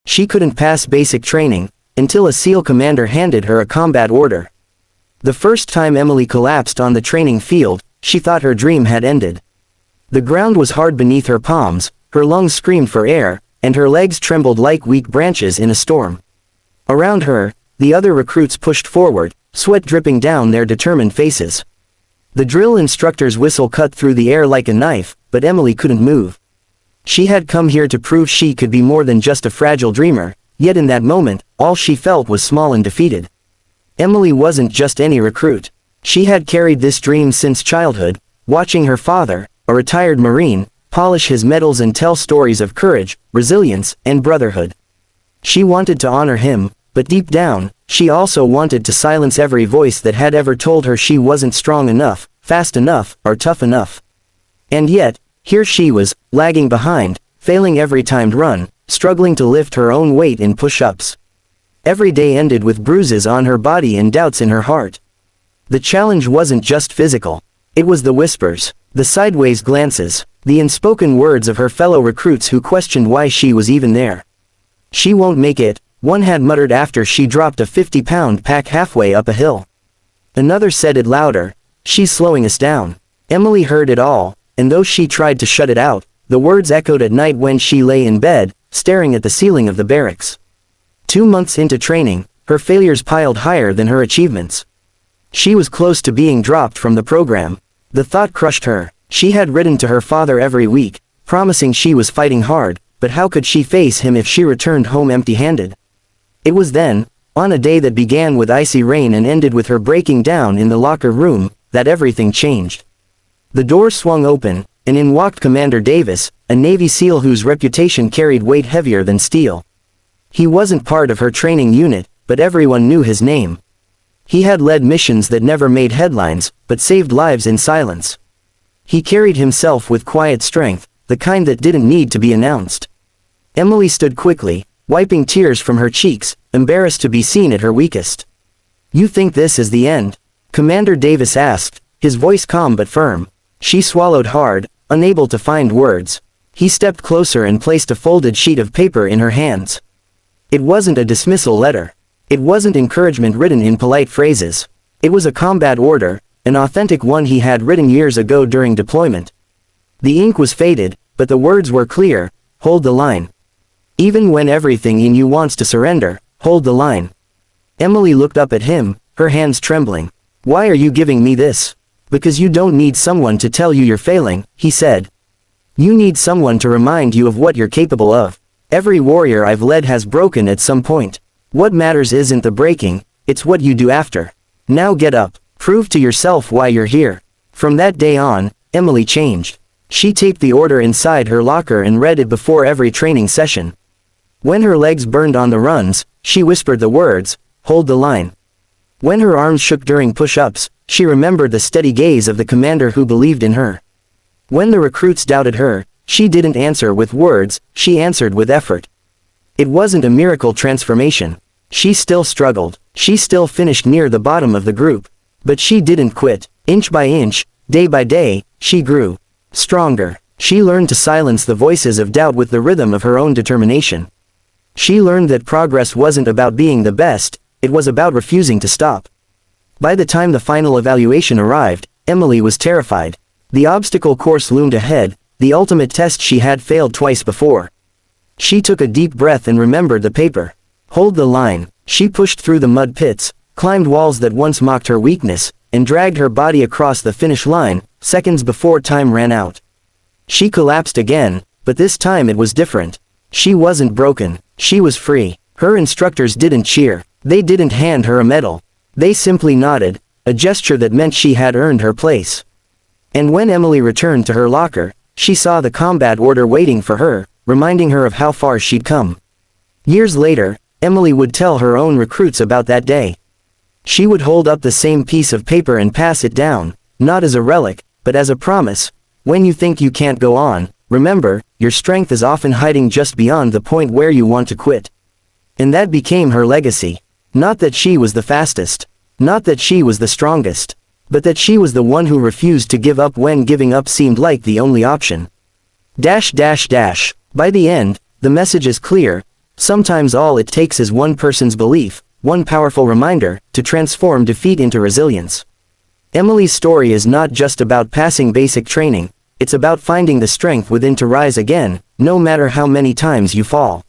She couldn't pass basic training, until a SEAL commander handed her a combat order. The first time Emily collapsed on the training field, she thought her dream had ended. The ground was hard beneath her palms, her lungs screamed for air, and her legs trembled like weak branches in a storm. Around her, the other recruits pushed forward, sweat dripping down their determined faces. The drill instructor's whistle cut through the air like a knife, but Emily couldn't move. She had come here to prove she could be more than just a fragile dreamer, yet in that moment, all she felt was small and defeated. Emily wasn't just any recruit. She had carried this dream since childhood, watching her father, a retired Marine, polish his medals and tell stories of courage, resilience, and brotherhood. She wanted to honor him, but deep down, she also wanted to silence every voice that had ever told her she wasn't strong enough, fast enough, or tough enough. And yet, here she was, lagging behind, failing every timed run, struggling to lift her own weight in push-ups. Every day ended with bruises on her body and doubts in her heart. The challenge wasn't just physical. It was the whispers, the sideways glances, the unspoken words of her fellow recruits who questioned why she was even there. "She won't make it," one had muttered after she dropped a 50-pound pack halfway up a hill. Another said it louder, "She's slowing us down." Emily heard it all, and though she tried to shut it out, the words echoed at night when she lay in bed, staring at the ceiling of the barracks. 2 months into training, her failures piled higher than her achievements. She was close to being dropped from the program. The thought crushed her. She had written to her father every week, promising she was fighting hard, but how could she face him if she returned home empty-handed? It was then, on a day that began with icy rain and ended with her breaking down in the locker room, that everything changed. The door swung open, and in walked Commander Davis, a Navy SEAL whose reputation carried weight heavier than steel. He wasn't part of her training unit, but everyone knew his name. He had led missions that never made headlines, but saved lives in silence. He carried himself with quiet strength, the kind that didn't need to be announced. Emily stood quickly, wiping tears from her cheeks, embarrassed to be seen at her weakest. "You think this is the end?" Commander Davis asked, his voice calm but firm. She swallowed hard, unable to find words. He stepped closer and placed a folded sheet of paper in her hands. It wasn't a dismissal letter. It wasn't encouragement written in polite phrases. It was a combat order, an authentic one he had written years ago during deployment. The ink was faded, but the words were clear: hold the line. Even when everything in you wants to surrender, hold the line. Emily looked up at him, her hands trembling. "Why are you giving me this?" "Because you don't need someone to tell you you're failing," he said. "You need someone to remind you of what you're capable of. Every warrior I've led has broken at some point. What matters isn't the breaking, it's what you do after. Now get up, prove to yourself why you're here." From that day on, Emily changed. She taped the order inside her locker and read it before every training session. When her legs burned on the runs, she whispered the words, "Hold the line." When her arms shook during push-ups, she remembered the steady gaze of the commander who believed in her. When the recruits doubted her, she didn't answer with words, she answered with effort. It wasn't a miracle transformation. She still struggled. She still finished near the bottom of the group. But she didn't quit. Inch by inch, day by day, she grew stronger. She learned to silence the voices of doubt with the rhythm of her own determination. She learned that progress wasn't about being the best, it was about refusing to stop. By the time the final evaluation arrived, Emily was terrified. The obstacle course loomed ahead, the ultimate test she had failed twice before. She took a deep breath and remembered the paper. Hold the line. She pushed through the mud pits, climbed walls that once mocked her weakness, and dragged her body across the finish line, seconds before time ran out. She collapsed again, but this time it was different. She wasn't broken, she was free. Her instructors didn't cheer, they didn't hand her a medal. They simply nodded, a gesture that meant she had earned her place. And when Emily returned to her locker, she saw the combat order waiting for her, reminding her of how far she'd come. Years later, Emily would tell her own recruits about that day. She would hold up the same piece of paper and pass it down, not as a relic, but as a promise. When you think you can't go on, remember, your strength is often hiding just beyond the point where you want to quit. And that became her legacy. Not that she was the fastest. Not that she was the strongest. But that she was the one who refused to give up when giving up seemed like the only option. By the end, the message is clear. Sometimes all it takes is one person's belief, one powerful reminder, to transform defeat into resilience. Emily's story is not just about passing basic training, it's about finding the strength within to rise again, no matter how many times you fall.